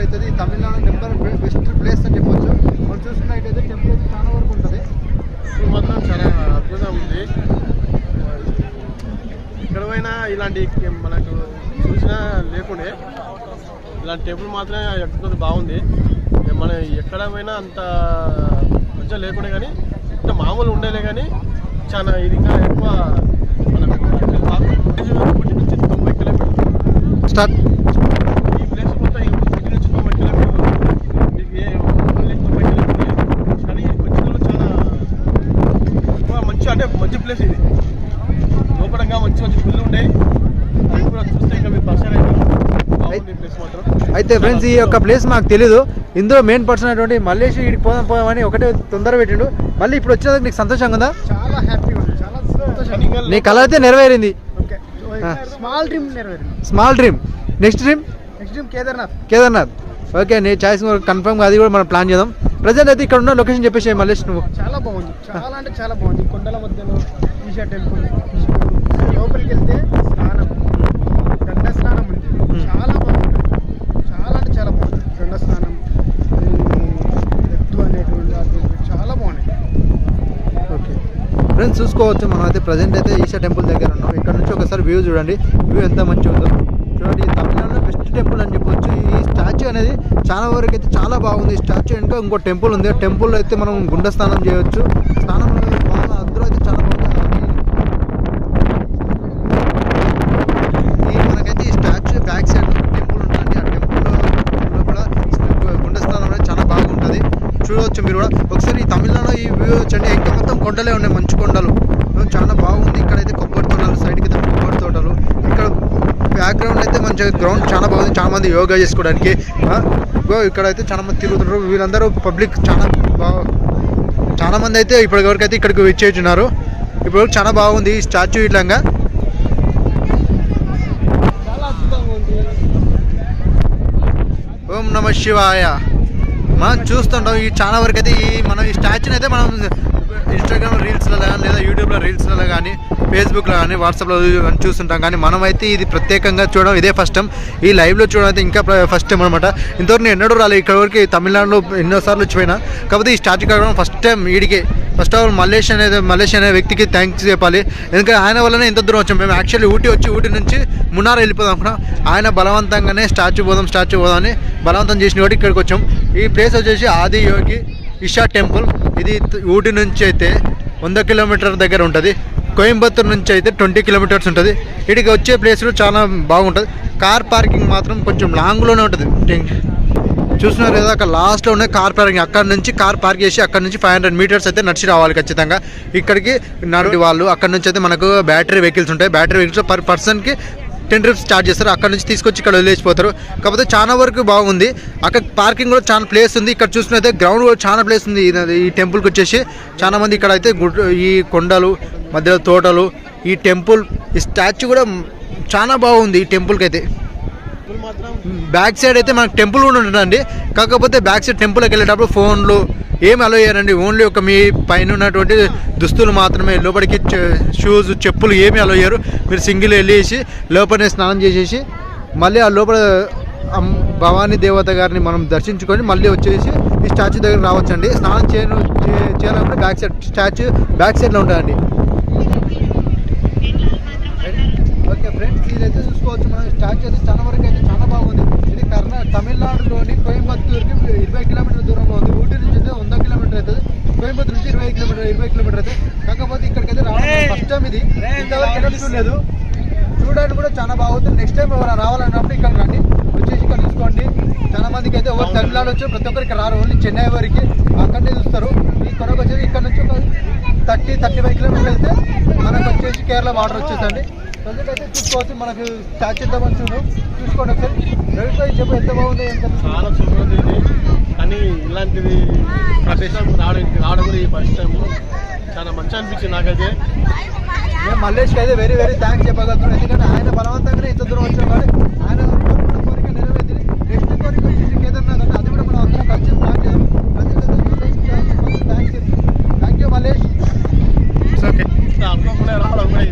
అవుతుంది. Tamil Nadu number best place అని చెప్పొచ్చు. మనం చూసుకున్నట్టయితే టెంపుల్ అయితే చాలా వరకు ఉంటుంది. ఇప్పుడు మాత్రం చాలా అద్భుతంగా ఉంది. ఇక్కడ పోయినా ఇలాంటి మనకు చూసినా లేకుండే ఇలాంటి టెంపుల్ మాత్రమే అద్భుతం బాగుంది. మనం ఎక్కడ పోయినా అంత మంచిగా లేకుండే కానీ ఇంత మామూలు ఉండేలే కానీ చాలా ఇది ఇంకా ఎక్కువ మనకు 90 కిలోమీటర్లు స్టార్ట్ ఈ ప్లేస్ మొత్తం సిటీ నుంచి 90 కిలోమీటర్లు ఓన్లీ 90 కిలోమీటర్లు కానీ వచ్చిన చాలా మంచి అంటే మంచి ప్లేస్ ఇది. లోపలంగా మంచి మంచి గుళ్ళు ఉన్నాయి. అవి కూడా చూస్తే ఇంకా మీరు పరిచయం బాగుంది ప్లేస్ మాత్రం. అయితే ఫ్రెండ్స్ ఈ యొక్క ప్లేస్ మాకు తెలీదు. ఇందులో మెయిన్ పర్సన్ అటువంటి మల్లేష్ వీడికి పోదామని ఒకటే తొందర పెట్టిండు. మళ్ళీ ఇప్పుడు వచ్చేదాకా నీకు సంతోషంగా ఉందా? చాలా హ్యాపీగా ఉంది, చాలా సంతోషంగా. నీ కళ అయితే నెరవేరింది. స్మాల్ డ్రీమ్ నెరవేరింది. Small dream. Next dream Kedarnath. Okay, నీ చాయిస్ కన్ఫర్మ్ అది కూడా మనం ప్లాన్ చేద్దాం. ప్రజెంట్ అయితే ఇక్కడ ఉన్న లొకేషన్ చెప్పేసి మల్లేష్ నువ్వు. చాలా బాగుంది, చాలా అంటే చాలా బాగుంది. కొండల మధ్యలో ఈషా టెంపుల్, లోపలికి వెళ్తే స్నానం, గండ స్నానం ఉంది. చాలా బాగుంది, చాలా అంటే చాలా బాగుంది. గండ స్నానం, ఎద్దు అనేటువంటి చాలా బాగున్నాయి. ఓకే ఫ్రెండ్స్, చూసుకోవచ్చు మనం అయితే ప్రజెంట్ అయితే ఈషా టెంపుల్ దగ్గర ఉన్నాం. ఇక్కడ నుంచి ఒకసారి వ్యూ చూడండి. వ్యూ ఎంత మంచిగా ఉందో చూడండి. తమిళనాడులో బెస్ట్ టెంపుల్ అని చెప్పొచ్చు. ఈ స్టాచ్యూ అనేది చాలా వరకు అయితే చాలా బాగుంది. ఈ స్టాచ్యూ ఇంకా ఇంకో టెంపుల్ ఉంది. టెంపుల్ అయితే మనం గుండ స్నానం చేయవచ్చు. స్నానం బాగా అందరూ అయితే చాలా బాగుంది. మనకైతే ఈ స్టాచ్యూ బ్యాక్ సైడ్ టెంపుల్ ఉంటుంది. ఆ టెంపుల్లో కూడా గుండ స్నానం అనేది చాలా బాగుంటుంది. చూడవచ్చు మీరు కూడా ఒకసారి. ఈ తమిళనాడు ఈ వ్యూ వచ్చండి. ఇంకా మొత్తం కొండలే ఉన్నాయి, మంచు కొండలు చాలా బాగుంది. ఇక్కడైతే కొబ్బరి తోటలు, సైడ్కి అయితే కొబ్బరి తోటలు. ఇక్కడ బ్యాక్గ్రౌండ్ అయితే మంచిగా గ్రౌండ్ చాలా బాగుంది. చాలా మంది యోగా చేసుకోవడానికి ఇక్కడైతే చాలా మంది తిరుగుతున్నారు. వీళ్ళందరూ పబ్లిక్ చాలా మంది అయితే ఇప్పటివరకు అయితే ఇక్కడికి వచ్చేస్తున్నారు. ఇప్పుడు చాలా బాగుంది ఈ స్టాచ్యూ. ఇట్లాగా ఓం నమ శివాయ మనం చూస్తుంటాం. ఈ చాలా వరకు అయితే మనం ఈ స్టాచ్యూని అయితే మనం ఇన్స్టాగ్రామ్ రీల్స్లో కానీ లేదా యూట్యూబ్లో రీల్స్లో కానీ ఫేస్బుక్లో కానీ వాట్సాప్లో చూస్తుంటాం. కానీ మనమైతే ఇది ప్రత్యేకంగా చూడడం ఇదే ఫస్ట్ టైం. ఈ లైవ్లో చూడడం అయితే ఇంకా ఫస్ట్ టైం అనమాట. ఇంతవరకు నేను ఎన్నడూ రాలేదు ఇక్కడ వరకు. తమిళనాడులో ఎన్నోసార్లు వచ్చిపోయినా, కాకపోతే ఈ స్టాచ్యూ కట్టడం ఫస్ట్ టైం. వీడికి ఫస్ట్ ఆఫ్ ఆల్ మల్లేష్ అనే వ్యక్తికి థ్యాంక్స్ చెప్పాలి. ఎందుకంటే ఆయన వల్లనే ఇంత దూరం వచ్చాం. మేము యాక్చువల్లీ ఊటీ నుంచి మున్నార్ వెళ్ళిపోదాం అనుకున్నాం. ఆయన బలవంతంగానే స్టాచ్యూ పోదాం అని బలవంతం చేసిన వాటి ఇక్కడికి వచ్చాం. ఈ ప్లేస్ వచ్చేసి ఆది యోగి ఈషా టెంపుల్. ఇది ఊటీ నుంచి అయితే 100 కిలోమీటర్ దగ్గర ఉంటుంది. కోయంబత్తూరు నుంచి అయితే 20 కిలోమీటర్స్ ఉంటుంది. ఇక్కడికి వచ్చే ప్లేస్లో చాలా బాగుంటుంది. కార్ పార్కింగ్ మాత్రం కొంచెం లాంగ్లోనే ఉంటుంది. చూస్తున్నారు కదా, అక్కడ లాస్ట్లో ఉన్న కార్ పార్కింగ్. అక్కడ నుంచి కార్ పార్క్ చేసి అక్కడ నుంచి 500 మీటర్స్ అయితే నడిచి రావాలి ఖచ్చితంగా. ఇక్కడికి నడి వాళ్ళు అక్కడ నుంచి అయితే మనకు బ్యాటరీ వెహికల్స్ ఉంటాయి. బ్యాటరీ వెహికల్స్ పర్ పర్సన్కి 10 రూపీస్ చార్జ్ చేస్తారు. అక్కడ నుంచి తీసుకొచ్చి ఇక్కడ వదిలేసిపోతారు. కాకపోతే చాలా వరకు బాగుంది. అక్కడ పార్కింగ్ కూడా చాలా ప్లేస్ ఉంది. ఇక్కడ చూసినైతే గ్రౌండ్ కూడా చాలా ప్లేస్ ఉంది. ఈ టెంపుల్కి వచ్చేసి చాలా మంది ఇక్కడ అయితే ఈ కొండలు మధ్యలో తోటలు, ఈ టెంపుల్, ఈ స్టాచ్యూ కూడా చాలా బాగుంది. ఈ టెంపుల్కి అయితే బ్యాక్ సైడ్ అయితే మనకు టెంపుల్ కూడా ఉంటుందండి. కాకపోతే బ్యాక్ సైడ్ టెంపుల్కి వెళ్ళేటప్పుడు ఫోన్లు ఏమి అలో చేయరండి. ఓన్లీ ఒక మీ పైన ఉన్నటువంటి దుస్తులు మాత్రమే. లోపలికి షూస్, చెప్పులు ఏమి అలో చేయరు. మీరు సింగిల్ వెళ్ళేసి లోపలనే స్నానం చేసేసి మళ్ళీ ఆ లోపల భవానీ దేవత గారిని మనం దర్శించుకొని మళ్ళీ వచ్చేసి ఈ స్టాచ్యూ దగ్గర రావచ్చండి. స్నానం చేయాలంటే బ్యాక్ సైడ్ స్టాచ్యూ బ్యాక్ సైడ్లో ఉంటుందండి. ఓకే ఫ్రెండ్స్, ఇదైతే చూసుకోవచ్చు మనం. స్టాచ్యూ అయితే చాలా వరకు అయితే చాలా బాగుంది. ఇది తమిళనాడులోని కోయంబత్తూరుకి 20 కిలోమీటర్ల దూరంలో ఉంది. ఊటీ నుంచి అయితే 100 కిలోమీటర్ అవుతుంది. కోయంబత్తూరు నుంచి 20 కిలోమీటర్ అవుతుంది. కాకపోతే ఇక్కడికైతే రావడం ఫస్ట్ టైం. ఇది ఇంతవరకు చూడలేదు. చూడడానికి కూడా చాలా బాగుంది. నెక్స్ట్ టైం ఎవరైనా రావాలన్నప్పుడు ఇక్కడ రండి, వచ్చేసి ఇక్కడ చూసుకోండి. చాలా మందికి అయితే ఎవరు తమిళనాడు వచ్చి ప్రతి ఒక్కరికి రారు. ఓన్లీ చెన్నై వరకు అక్కడనే చూస్తారు. ఈ కొరకు వచ్చేసి ఇక్కడ నుంచి ఒక 30-35 కిలోమీటర్లు వెళ్తే మనకు వచ్చేసి కేరళ బార్డర్ వచ్చేసండి. ప్రజెంట్ అయితే చూసుకోవచ్చు. మనకు స్టాచ్యూ ఎంత మంచిగా చూసుకోండి ఒకసారి. రవిపై చెప్పు ఎంత బాగుంది. చాలా సూపర్ ఉంది ఇది. కానీ ఇలాంటిది ప్రదేశం రావడం కూడా ఈ ఫస్ట్ టైం. చాలా మంచి అనిపించింది నాకైతే. మేము మల్లేష్కి అయితే వెరీ థ్యాంక్స్ చెప్పగలుగుతున్నాం. ఎందుకంటే ఆయన బలవంతంగానే ఇంత దూరం వచ్చాం. కానీ ఆయన